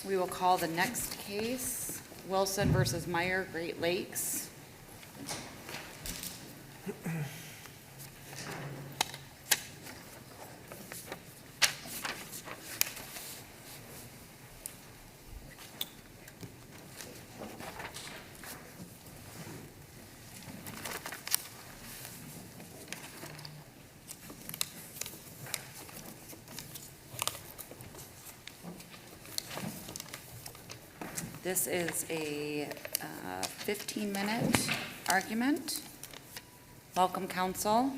We will call the next case, Wilson versus Meijer, Great Lakes. This is a 15-minute argument. Welcome, counsel.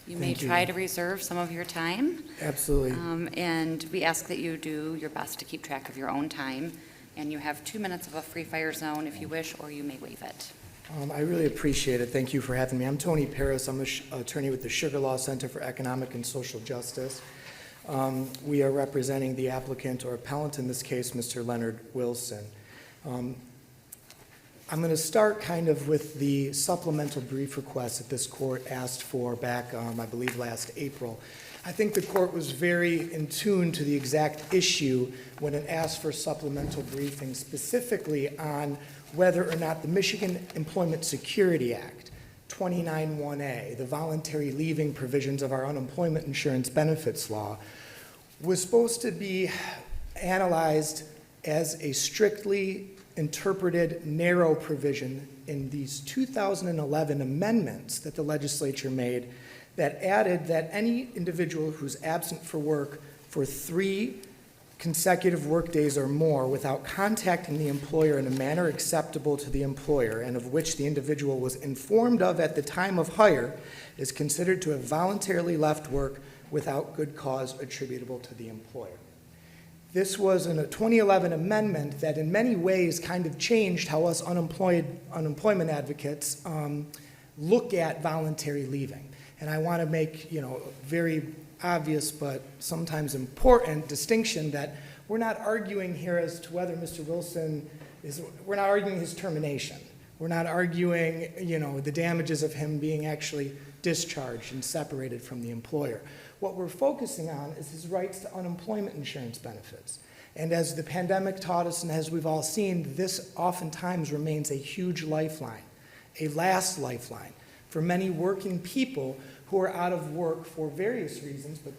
You may try to reserve some of your time. Absolutely. And we ask that you do your best to keep track of your own time. And you have 2 minutes of a free fire zone if you wish, or you may waive it. I really appreciate it. Thank you for having me. I'm Tony Paris. I'm an attorney with the Sugar Law Center for Economic and Social Justice. We are representing the applicant or appellant, in this case, Mr. Leonard Wilson. I'm going to start kind of with the supplemental brief request that this court asked for back, I believe, last April. I think the court was very in tune to the exact issue when it asked for supplemental briefing, specifically on whether or not the Michigan Employment Security Act, 29(1)A, the voluntary leaving provisions of our unemployment insurance benefits law, was supposed to be analyzed as a strictly interpreted narrow provision in these 2011 amendments that the legislature made that added that any individual who's absent for work for 3 consecutive work days or more without contacting the employer in a manner acceptable to the employer and of which the individual was informed of at the time of hire is considered to have voluntarily left work without good cause attributable to the employer. This was a 2011 amendment that in many ways kind of changed how us unemployment advocates look at voluntary leaving. And I want to make, very obvious but sometimes important distinction that we're not arguing here as to whether Mr. Wilson we're not arguing his termination. We're not arguing, the damages of him being actually discharged and separated from the employer. What we're focusing on is his rights to unemployment insurance benefits. And as the pandemic taught us, and as we've all seen, this oftentimes remains a huge lifeline, a last lifeline for many working people who are out of work for various reasons, but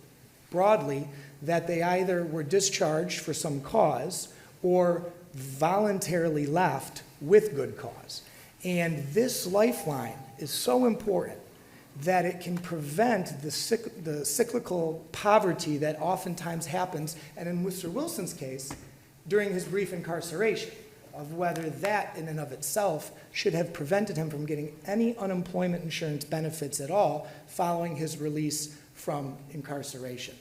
broadly, that they either were discharged for some cause or voluntarily left with good cause. And this lifeline is so important that it can prevent the cyclical poverty that oftentimes happens, and in Mr. Wilson's case, during his brief incarceration, of whether that in and of itself should have prevented him from getting any unemployment insurance benefits at all following his release from incarceration.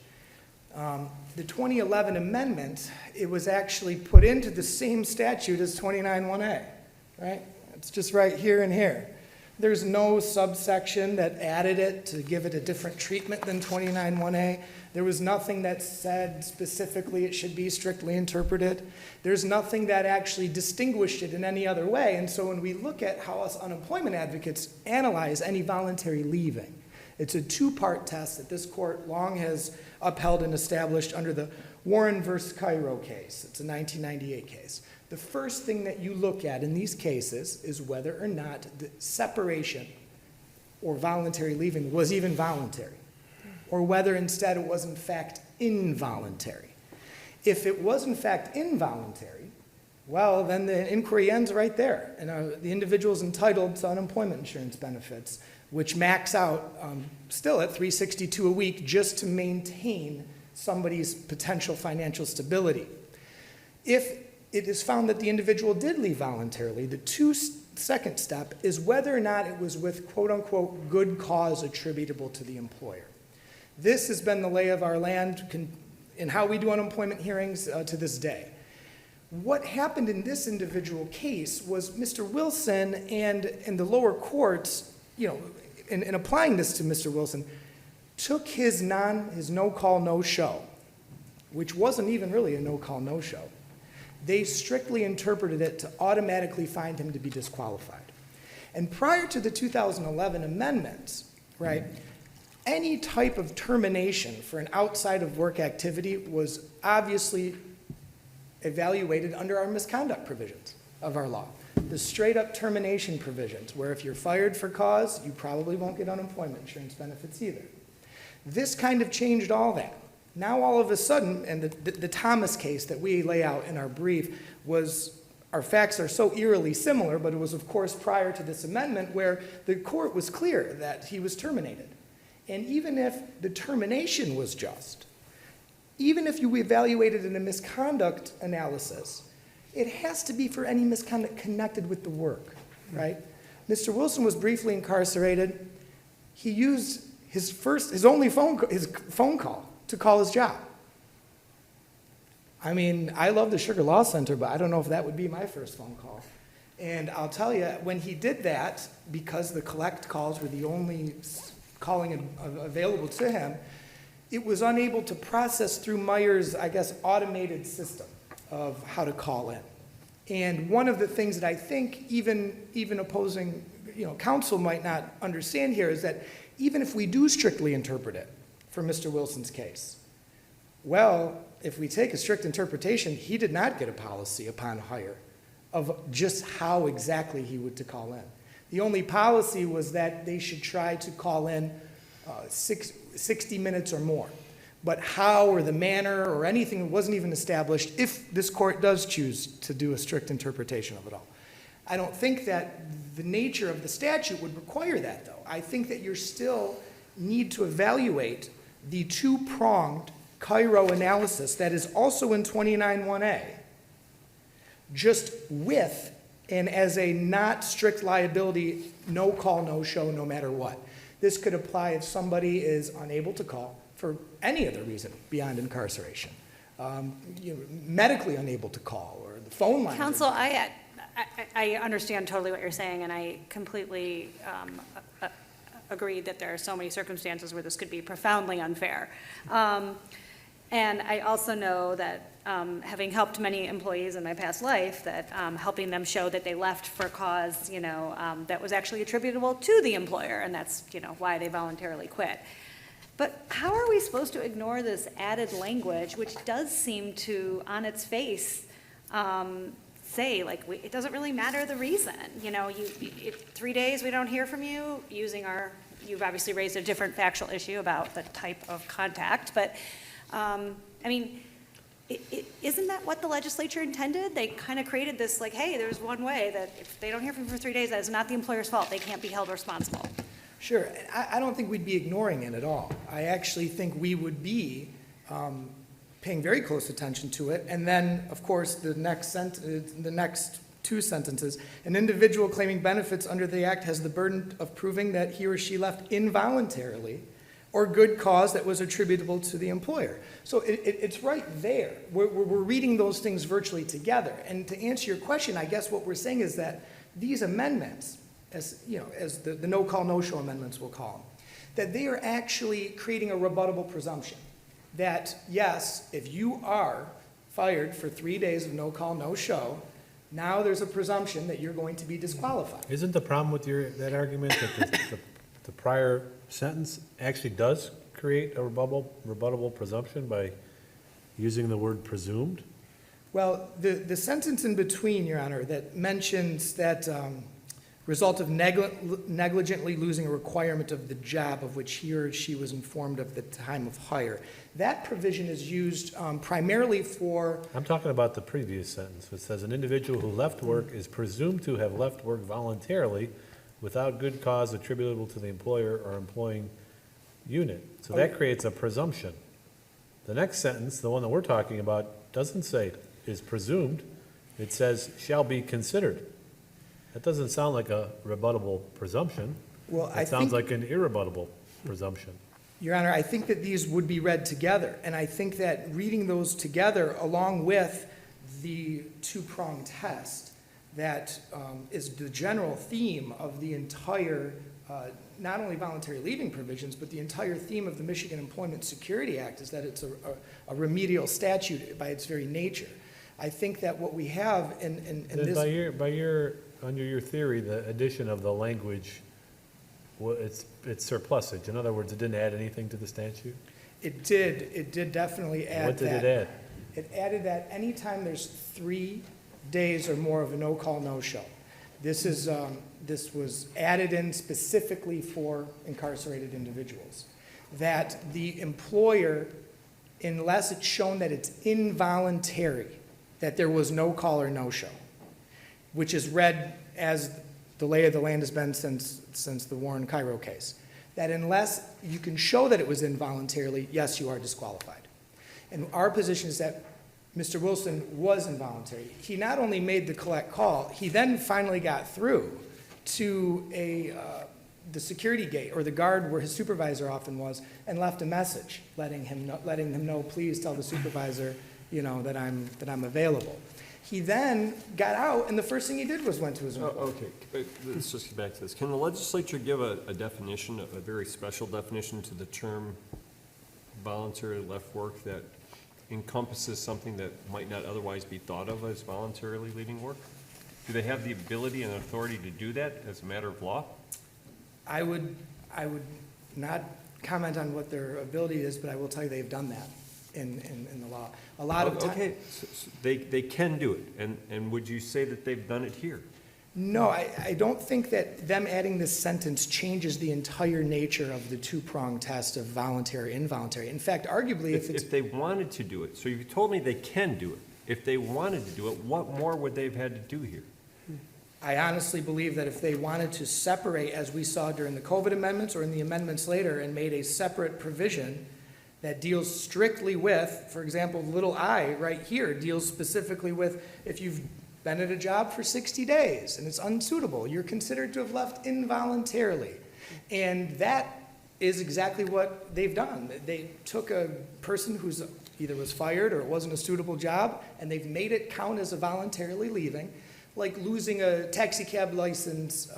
The 2011 amendment, it was actually put into the same statute as 29(1)A, right? It's just right here and here. There's no subsection that added it to give it a different treatment than 29(1)A. There was nothing that said specifically it should be strictly interpreted. There's nothing that actually distinguished it in any other way. And so when we look at how us unemployment advocates analyze any voluntary leaving, it's a 2-part test that this court long has upheld and established under the Warren versus Cairo case. It's a 1998 case. The first thing that you look at in these cases is whether or not the separation or voluntary leaving was even voluntary, or whether instead it was in fact involuntary. If it was in fact involuntary, well, then the inquiry ends right there, and the individual is entitled to unemployment insurance benefits, which max out still at $362 a week just to maintain somebody's potential financial stability. If it is found that the individual did leave voluntarily, the second step is whether or not it was with quote-unquote good cause attributable to the employer. This has been the lay of our land in how we do unemployment hearings to this day. What happened in this individual case was Mr. Wilson and the lower courts, in applying this to Mr. Wilson, took his no-call, no-show, which wasn't even really a no-call, no-show. They strictly interpreted it to automatically find him to be disqualified. And prior to the 2011 amendments, right, any type of termination for an outside of work activity was obviously evaluated under our misconduct provisions of our law. The straight-up termination provisions, where if you're fired for cause, you probably won't get unemployment insurance benefits either. This kind of changed all that. Now all of a sudden, and the Thomas case that we lay out in our brief was, our facts are so eerily similar, but it was of course prior to this amendment where the court was clear that he was terminated. And even if the termination was just, even if you evaluated in a misconduct analysis, it has to be for any misconduct connected with the work, right? Mr. Wilson was briefly incarcerated. He used his only phone call to call his job. I mean, I love the Sugar Law Center, but I don't know if that would be my first phone call. And I'll tell you, when he did that, because the collect calls were the only calling available to him, it was unable to process through Meijer's, I guess, automated system of how to call in. And one of the things that I think even opposing, counsel might not understand here is that even if we do strictly interpret it for Mr. Wilson's case, well, if we take a strict interpretation, he did not get a policy upon hire of just how exactly he would to call in. The only policy was that they should try to call in 60 minutes or more. But how or the manner or anything wasn't even established if this court does choose to do a strict interpretation of it all. I don't think that the nature of the statute would require that, though. I think that you still need to evaluate the two-pronged Cairo analysis that is also in 29(1)A, just with and as a not strict liability, no call, no show, no matter what. This could apply if somebody is unable to call for any other reason beyond incarceration, medically unable to call, or the phone line. Counsel, I understand totally what you're saying, and I completely agree that there are so many circumstances where this could be profoundly unfair. And I also know that, having helped many employees in my past life, that helping them show that they left for cause, that was actually attributable to the employer, and that's, why they voluntarily quit. But how are we supposed to ignore this added language, which does seem to, on its face, say, it doesn't really matter the reason. If 3 days we don't hear from you, you've obviously raised a different factual issue about the type of contact, but, isn't that what the legislature intended? They kind of created this, hey, there's one way that if they don't hear from you for 3 days, that is not the employer's fault. They can't be held responsible. Sure. I don't think we'd be ignoring it at all. I actually think we would be paying very close attention to it. And then, of course, the next two sentences, an individual claiming benefits under the Act has the burden of proving that he or she left involuntarily or good cause that was attributable to the employer. So it's right there. We're reading those things virtually together. And to answer your question, I guess what we're saying is that these amendments, as the no-call, no-show amendments we'll call them, that they are actually creating a rebuttable presumption that, yes, if you are fired for 3 days of no-call, no-show, now there's a presumption that you're going to be disqualified. Isn't the problem with that argument that the prior sentence actually does create a rebuttable presumption by using the word presumed? Well, the sentence in between, Your Honor, that mentions that result of negligently losing a requirement of the job of which he or she was informed of the time of hire, that provision is used primarily for... I'm talking about the previous sentence. It says an individual who left work is presumed to have left work voluntarily without good cause attributable to the employer or employing unit. So that creates a presumption. The next sentence, the one that we're talking about, doesn't say is presumed. It says shall be considered. That doesn't sound like a rebuttable presumption. Well, it sounds like an irrebuttable presumption. Your Honor, I think that these would be read together, and I think that reading those together along with the two-pronged test that is the general theme of the entire, not only voluntary leaving provisions, but the entire theme of the Michigan Employment Security Act is that it's a remedial statute by its very nature. I think that what we have in this... Under your theory, the addition of the language, it's surplusage. In other words, it didn't add anything to the statute? It did definitely add that. What did it add? It added that anytime there's 3 days or more of a no-call, no-show. This was added in specifically for incarcerated individuals. That the employer, unless it's shown that it's involuntary, that there was no call or no-show, which is read as the lay of the land has been since the Warren Cairo case, that unless you can show that it was involuntarily, yes, you are disqualified. And our position is that Mr. Wilson was involuntary. He not only made the collect call, he then finally got through to the security gate or the guard where his supervisor often was and left a message letting him know, please tell the supervisor, that I'm available. He then got out, and the first thing he did was went to his employer. Okay, let's just get back to this. Can the legislature give a definition, a very special definition to the term voluntary left work that encompasses something that might not otherwise be thought of as voluntarily leaving work? Do they have the ability and authority to do that as a matter of law? I would not comment on what their ability is, but I will tell you they've done that in the law. A lot of times. Okay, so they can do it, and would you say that they've done it here? No, I don't think that them adding this sentence changes the entire nature of the two-prong test of voluntary, involuntary. In fact, arguably, If they wanted to do it, so you told me they can do it. If they wanted to do it, what more would they have had to do here? I honestly believe that if they wanted to separate, as we saw during the COVID amendments or in the amendments later, and made a separate provision that deals strictly with, for example, little I right here deals specifically with if you've been at a job for 60 days and it's unsuitable, you're considered to have left involuntarily. And that is exactly what they've done. They took a person who's either was fired or it wasn't a suitable job, and they've made it count as a voluntarily leaving, like losing a taxi cab license,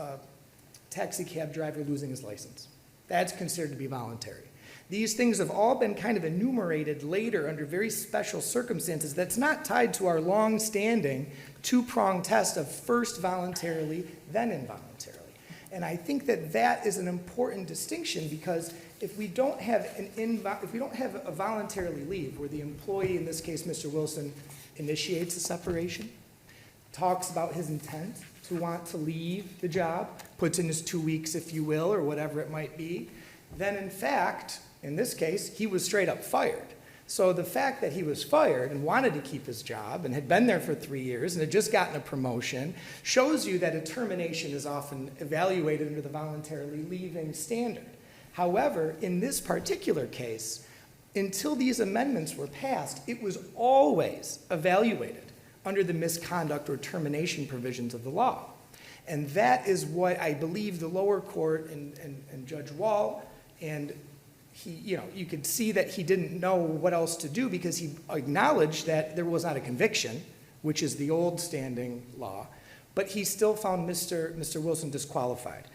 taxi cab driver losing his license. That's considered to be voluntary. These things have all been kind of enumerated later under very special circumstances that's not tied to our long-standing two-prong test of first voluntarily, then involuntarily. And I think that that is an important distinction, because if we don't have a voluntarily leave where the employee, in this case Mr. Wilson, initiates a separation, talks about his intent to want to leave the job, puts in his 2 weeks, if you will, or whatever it might be, then in fact, in this case, he was straight up fired. So the fact that he was fired and wanted to keep his job and had been there for 3 years and had just gotten a promotion shows you that a termination is often evaluated under the voluntarily leaving standard. However, in this particular case, until these amendments were passed, it was always evaluated under the misconduct or termination provisions of the law. And that is what I believe the lower court and Judge Wall, and he, you could see that he didn't know what else to do, because he acknowledged that there was not a conviction, which is the old standing law, but he still found Mr. Wilson disqualified.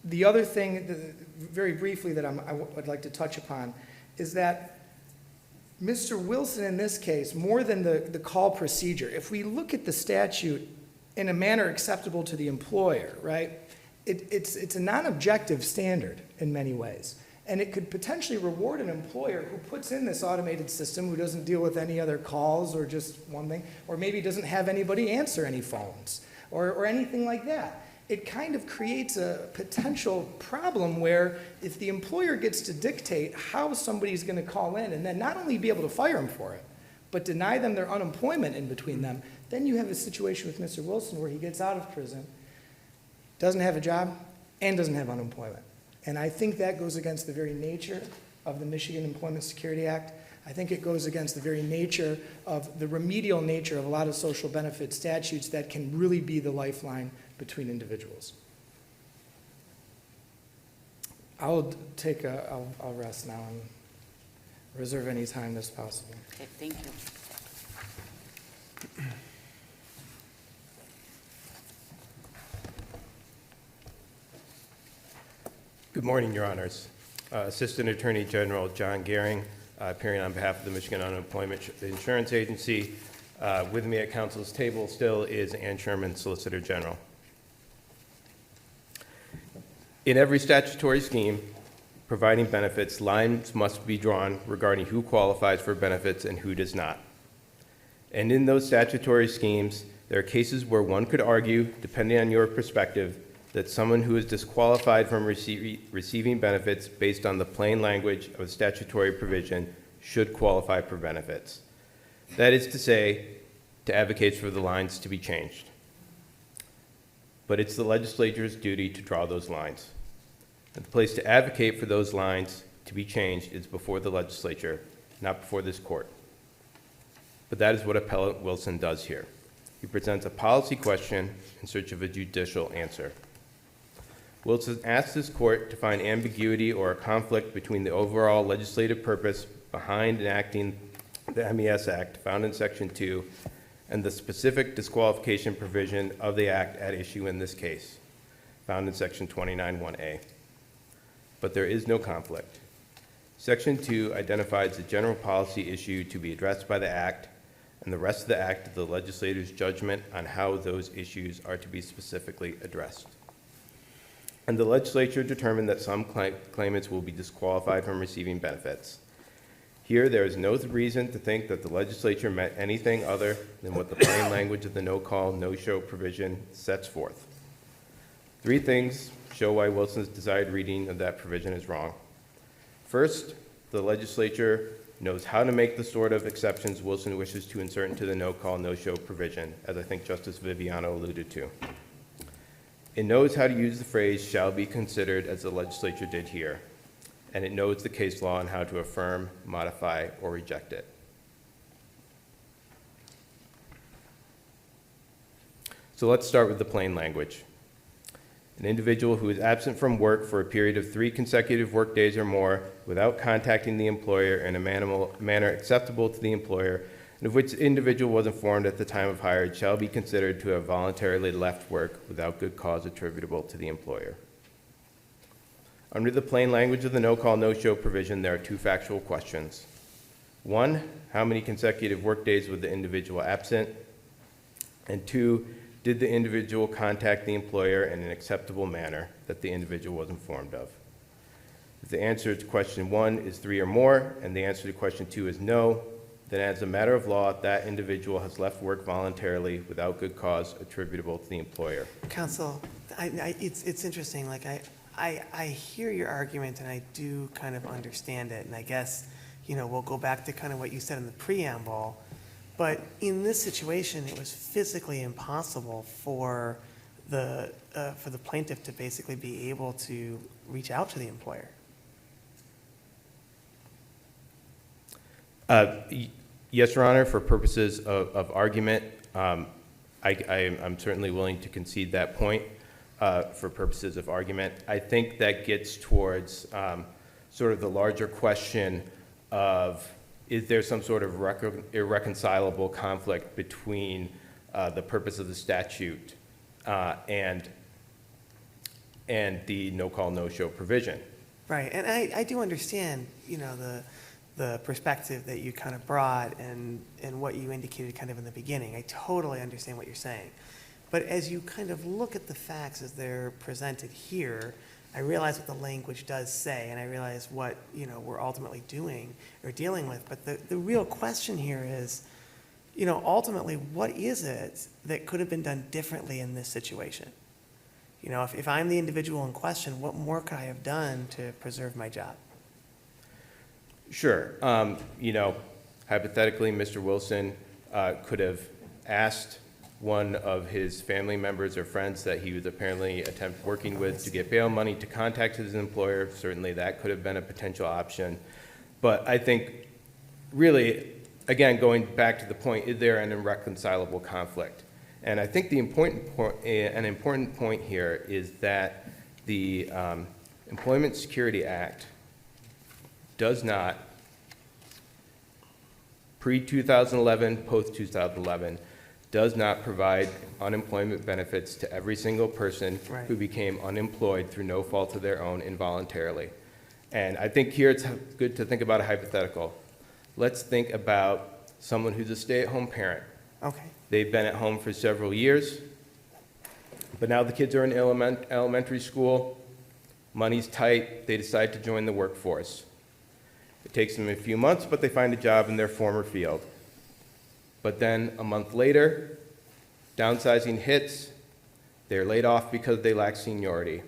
The other thing, very briefly, that I would like to touch upon is that Mr. Wilson, in this case, more than the call procedure, if we look at the statute in a manner acceptable to the employer, right, it's a non-objective standard in many ways. And it could potentially reward an employer who puts in this automated system, who doesn't deal with any other calls or just one thing, or maybe doesn't have anybody answer any phones or anything like that. It kind of creates a potential problem where if the employer gets to dictate how somebody's going to call in and then not only be able to fire them for it, but deny them their unemployment in between them, then you have a situation with Mr. Wilson where he gets out of prison, doesn't have a job, and doesn't have unemployment. And I think that goes against the very nature of the Michigan Employment Security Act. I think it goes against the very nature of the remedial nature of a lot of social benefit statutes that can really be the lifeline between individuals. I'll rest now and reserve any time that's possible. Okay, thank you. Good morning, Your Honors. Assistant Attorney General John Gehring, appearing on behalf of the Michigan Unemployment Insurance Agency. With me at counsel's table still is Ann Sherman, Solicitor General. In every statutory scheme, providing benefits, lines must be drawn regarding who qualifies for benefits and who does not. And in those statutory schemes, there are cases where one could argue, depending on your perspective, that someone who is disqualified from receiving benefits based on the plain language of a statutory provision should qualify for benefits. That is to say, to advocate for the lines to be changed. But it's the legislature's duty to draw those lines. And the place to advocate for those lines to be changed is before the legislature, not before this court. But that is what Appellant Wilson does here. He presents a policy question in search of a judicial answer. Wilson asks this court to find ambiguity or a conflict between the overall legislative purpose behind enacting the MES Act found in Section 2 and the specific disqualification provision of the Act at issue in this case, found in Section 29(1)A. But there is no conflict. Section 2 identifies the general policy issue to be addressed by the Act, and the rest of the Act is the legislator's judgment on how those issues are to be specifically addressed. And the legislature determined that some claimants will be disqualified from receiving benefits. Here, there is no reason to think that the legislature meant anything other than what the plain language of the no-call, no-show provision sets forth. 3 things show why Wilson's desired reading of that provision is wrong. First, the legislature knows how to make the sort of exceptions Wilson wishes to insert into the no-call, no-show provision, as I think Justice Viviano alluded to. It knows how to use the phrase "shall be considered" as the legislature did here, and it knows the case law on how to affirm, modify, or reject it. So let's start with the plain language. An individual who is absent from work for a period of 3 consecutive work days or more without contacting the employer in a manner acceptable to the employer, and of which the individual was informed at the time of hire, shall be considered to have voluntarily left work without good cause attributable to the employer. Under the plain language of the no-call, no-show provision, there are 2 factual questions. 1, how many consecutive work days was the individual absent? And 2, did the individual contact the employer in an acceptable manner that the individual was informed of? If the answer to question 1 is 3 or more, and the answer to question 2 is no, then as a matter of law, that individual has left work voluntarily without good cause attributable to the employer. Counsel, it's interesting, like I hear your argument and I do kind of understand it, and I guess, we'll go back to kind of what you said in the preamble, but in this situation, it was physically impossible for the plaintiff to basically be able to reach out to the employer. Yes, Your Honor, for purposes of argument, I'm certainly willing to concede that point for purposes of argument. I think that gets towards sort of the larger question of, is there some sort of irreconcilable conflict between the purpose of the statute and the no-call, no-show provision? Right, and I do understand, the perspective that you kind of brought and what you indicated kind of in the beginning. I totally understand what you're saying. But as you kind of look at the facts as they're presented here, I realize what the language does say, and I realize what, we're ultimately doing or dealing with. But the real question here is, ultimately, what is it that could have been done differently in this situation? If I'm the individual in question, what more could I have done to preserve my job? Sure. Hypothetically, Mr. Wilson could have asked one of his family members or friends that he was apparently working with to get bail money to contact his employer. Certainly that could have been a potential option. But I think really, again, going back to the point, is there an irreconcilable conflict? And I think an important point here is that the Employment Security Act does not, pre-2011, post-2011, does not provide unemployment benefits to every single person Right. who became unemployed through no fault of their own involuntarily. And I think here it's good to think about a hypothetical. Let's think about someone who's a stay-at-home parent. Okay. They've been at home for several years, but now the kids are in elementary school. Money's tight, they decide to join the workforce. It takes them a few months, but they find a job in their former field. But then a month later, downsizing hits, they're laid off because they lack seniority.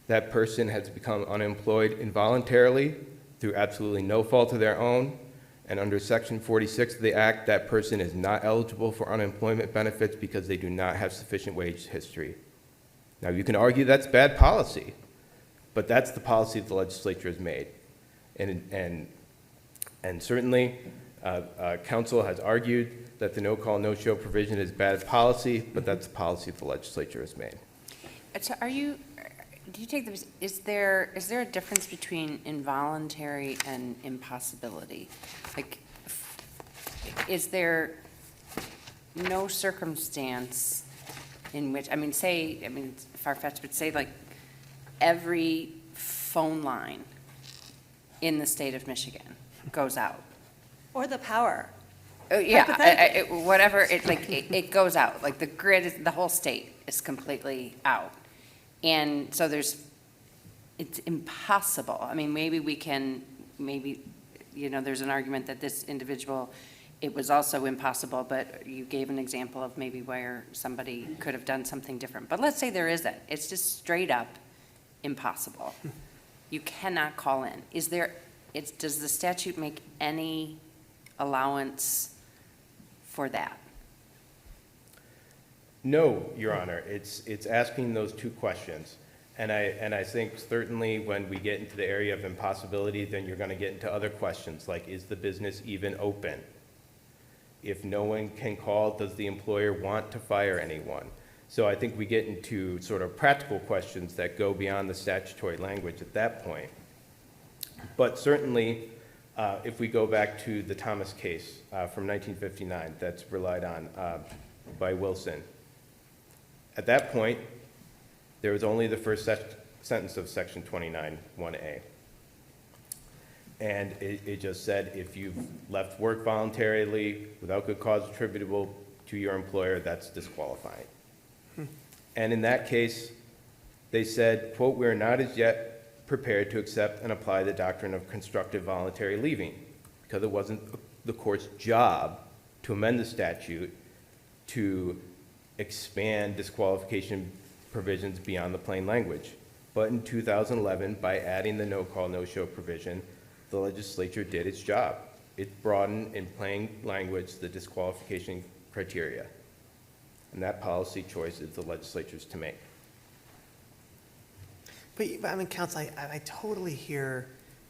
That person has become unemployed involuntarily through absolutely no fault of their own, and under Section 46 of the Act, that person is not eligible for unemployment benefits because they do not have sufficient wage history. Now, you can argue that's bad policy, but that's the policy the legislature has made. And certainly, council has argued that the no-call, no-show provision is bad policy, but that's the policy the legislature has made. So do you take the, is there a difference between involuntary and impossibility? Like, is there no circumstance in which, it's far-fetched, but say like every phone line in the state of Michigan goes out? Or the power. Oh, yeah, Hypothetically. whatever, it goes out, like the grid, the whole state is completely out. And so it's impossible. I mean, maybe there's an argument that this individual, it was also impossible, but you gave an example of maybe where somebody could have done something different. But let's say there isn't. It's just straight up impossible. You cannot call in. Does the statute make any allowance for that? No, Your Honor, it's asking those two questions. And I think certainly when we get into the area of impossibility, then you're going to get into other questions, like is the business even open? If no one can call, does the employer want to fire anyone? So I think we get into sort of practical questions that go beyond the statutory language at that point. But certainly, if we go back to the Thomas case from 1959 that's relied on by Wilson, at that point, there was only the first sentence of Section 29(1)A. And it just said if you've left work voluntarily without good cause attributable to your employer, that's disqualifying. And in that case, they said, quote, "We are not as yet prepared to accept and apply the doctrine of constructive voluntary leaving because it wasn't the court's job to amend the statute to expand disqualification provisions beyond the plain language. But in 2011, by adding the no-call, no-show provision, the legislature did its job. It broadened in plain language the disqualification criteria. And that policy choice is the legislature's to make. But I mean, counsel, I totally hear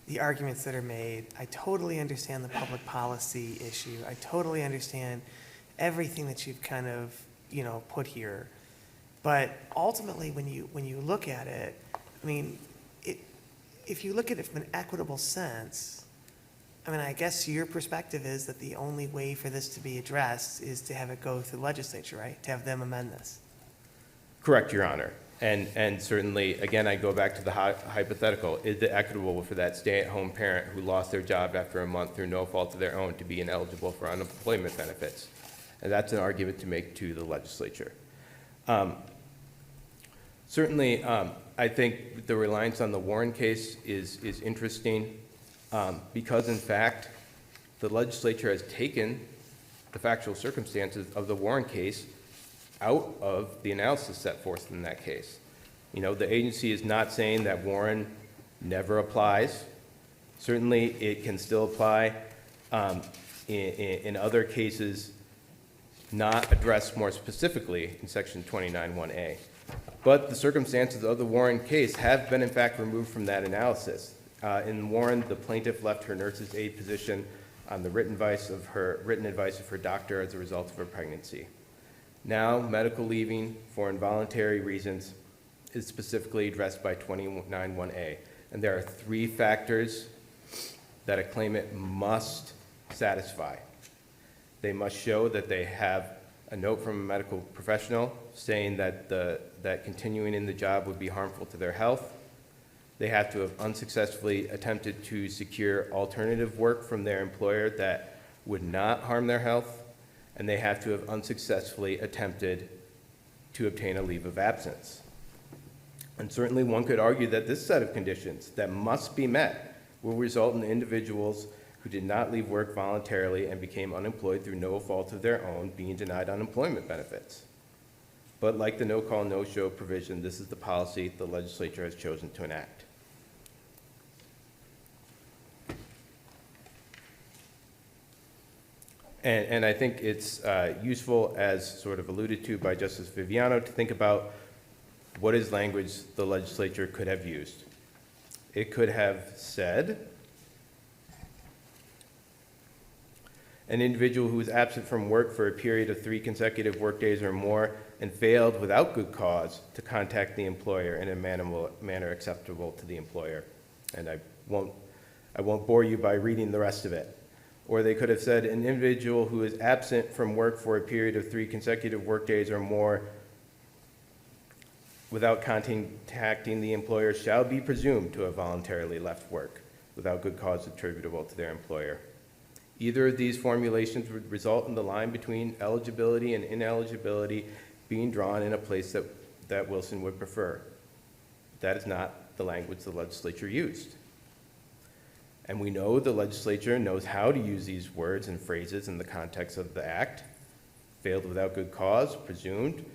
the arguments that are made. I totally understand the public policy issue. I totally understand everything that you've kind of, put here. But ultimately, when you look at it, I mean, if you look at it from an equitable sense, I mean, I guess your perspective is that the only way for this to be addressed is to have it go through the legislature, right? To have them amend this. Correct, Your Honor. And certainly, again, I go back to the hypothetical. Is it equitable for that stay-at-home parent who lost their job after a month through no fault of their own to be ineligible for unemployment benefits? And that's an argument to make to the legislature. Certainly, I think the reliance on the Warren case is interesting because, in fact, the legislature has taken the factual circumstances of the Warren case out of the analysis set forth in that case. The agency is not saying that Warren never applies. Certainly, it can still apply in other cases not addressed more specifically in Section 29(1)A. But the circumstances of the Warren case have been, in fact, removed from that analysis. In Warren, the plaintiff left her nurse's aide position on the written advice of her doctor as a result of her pregnancy. Now, medical leaving for involuntary reasons is specifically addressed by 29(1)A. And there are 3 factors that a claimant must satisfy. They must show that they have a note from a medical professional saying that that continuing in the job would be harmful to their health. They have to have unsuccessfully attempted to secure alternative work from their employer that would not harm their health. And they have to have unsuccessfully attempted to obtain a leave of absence. And certainly one could argue that this set of conditions that must be met will result in individuals who did not leave work voluntarily and became unemployed through no fault of their own being denied unemployment benefits. But like the no-call, no-show provision, this is the policy the legislature has chosen to enact. And I think it's useful, as sort of alluded to by Justice Viviano, to think about what is language the legislature could have used. It could have said, an individual who is absent from work for a period of 3 consecutive workdays or more and failed without good cause to contact the employer in a manner acceptable to the employer. And I won't bore you by reading the rest of it. Or they could have said, an individual who is absent from work for a period of 3 consecutive workdays or more without contacting the employer shall be presumed to have voluntarily left work without good cause attributable to their employer. Either of these formulations would result in the line between eligibility and ineligibility being drawn in a place that Wilson would prefer. That is not the language the legislature used. And we know the legislature knows how to use these words and phrases in the context of the act. Failed without good cause, presumed,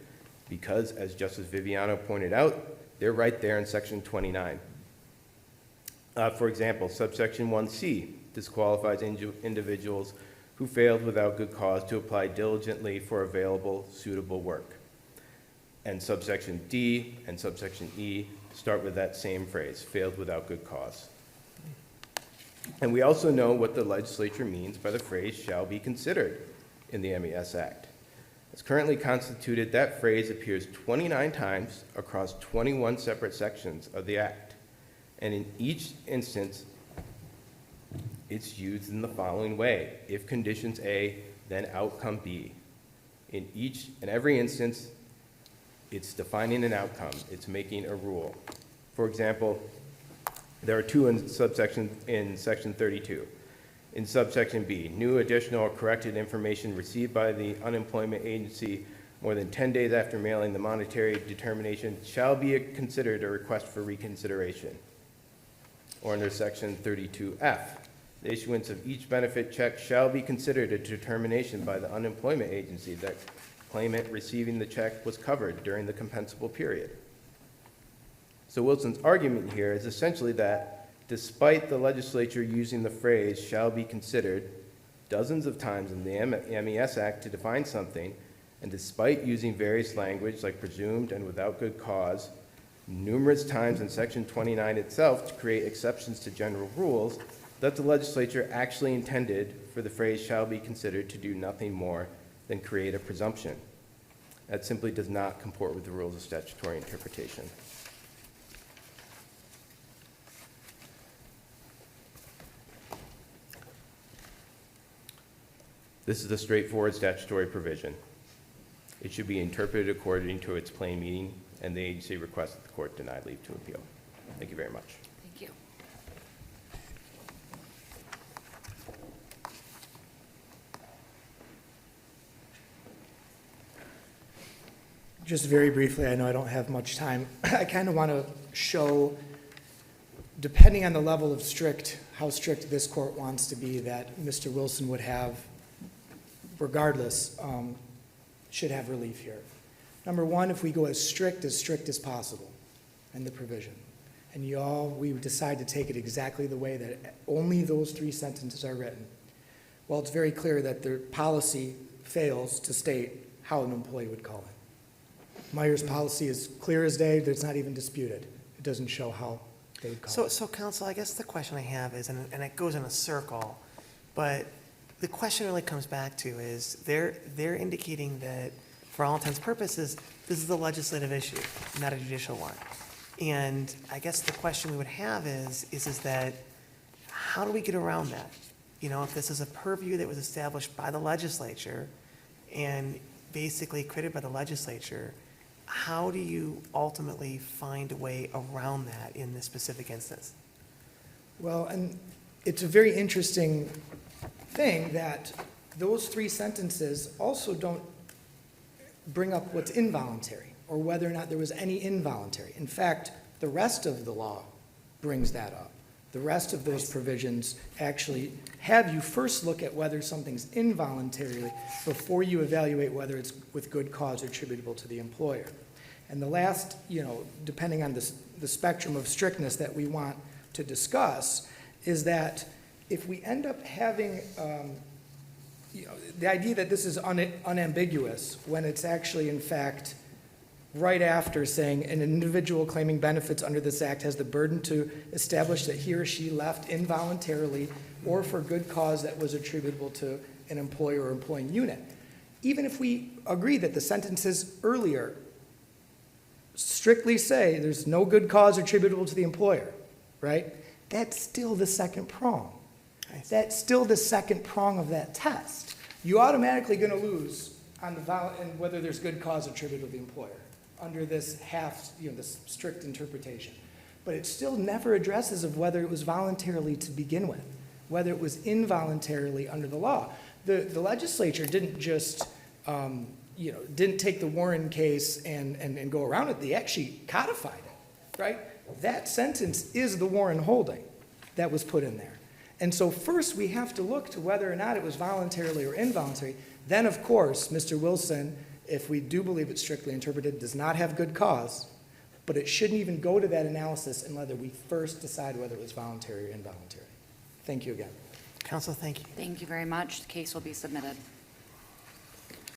because, as Justice Viviano pointed out, they're right there in Section 29. For example, subsection 1C disqualifies individuals who failed without good cause to apply diligently for available suitable work. And subsection D and subsection E start with that same phrase, failed without good cause. And we also know what the legislature means by the phrase shall be considered in the MES Act. As currently constituted, that phrase appears 29 times across 21 separate sections of the Act. And in each instance, it's used in the following way. If conditions A, then outcome B. In every instance, it's defining an outcome. It's making a rule. For example, there are 2 in Section 32. In subsection B, new, additional, or corrected information received by the unemployment agency more than 10 days after mailing the monetary determination shall be considered a request for reconsideration. Or under Section 32F, the issuance of each benefit check shall be considered a determination by the unemployment agency that claimant receiving the check was covered during the compensable period. So Wilson's argument here is essentially that despite the legislature using the phrase shall be considered dozens of times in the MES Act to define something, and despite using various language like presumed and without good cause numerous times in Section 29 itself to create exceptions to general rules, that the legislature actually intended for the phrase shall be considered to do nothing more than create a presumption. That simply does not comport with the rules of statutory interpretation. This is a straightforward statutory provision. It should be interpreted according to its plain meaning, and the agency requests that the court deny leave to appeal. Thank you very much. Thank you. Just very briefly, I know I don't have much time. I kind of want to show, depending on the level of how strict this court wants to be, that Mr. Wilson would have, regardless, should have relief here. Number one, if we go as strict as possible in the provision, and we decide to take it exactly the way that only those 3 sentences are written, well, it's very clear that the policy fails to state how an employee would call it. Meijer's policy is clear as day. It's not even disputed. It doesn't show how they would call it. So counsel, I guess the question I have is, and it goes in a circle, but the question really comes back to is they're indicating that for all intents and purposes, this is a legislative issue, not a judicial one. And I guess the question we would have is that how do we get around that? You know, if this is a purview that was established by the legislature and basically created by the legislature, how do you ultimately find a way around that in this specific instance? Well, and it's a very interesting thing that those 3 sentences also don't bring up what's involuntary. or whether or not there was any involuntary. In fact, the rest of the law brings that up. The rest of those provisions actually have you first look at whether something's involuntary before you evaluate whether it's with good cause or attributable to the employer. And the last, depending on the spectrum of strictness that we want to discuss, is that if we end up having, the idea that this is unambiguous when it's actually, in fact, right after saying an individual claiming benefits under this act has the burden to establish that he or she left involuntarily or for good cause that was attributable to an employer or employing unit. Even if we agree that the sentences earlier strictly say there's no good cause attributable to the employer, right? That's still the second prong. That's still the second prong of that test. You're automatically going to lose on and whether there's good cause attributable to the employer under this this strict interpretation. But it still never addresses of whether it was voluntarily to begin with, whether it was involuntarily under the law. The legislature didn't just, didn't take the Warren case and go around it. They actually codified it, right? That sentence is the Warren holding that was put in there. And so first we have to look to whether or not it was voluntarily or involuntary. Then, of course, Mr. Wilson, if we do believe it's strictly interpreted, does not have good cause, but it shouldn't even go to that analysis unless we first decide whether it was voluntary or involuntary. Thank you again. Counsel, thank you. Thank you very much. The case will be submitted.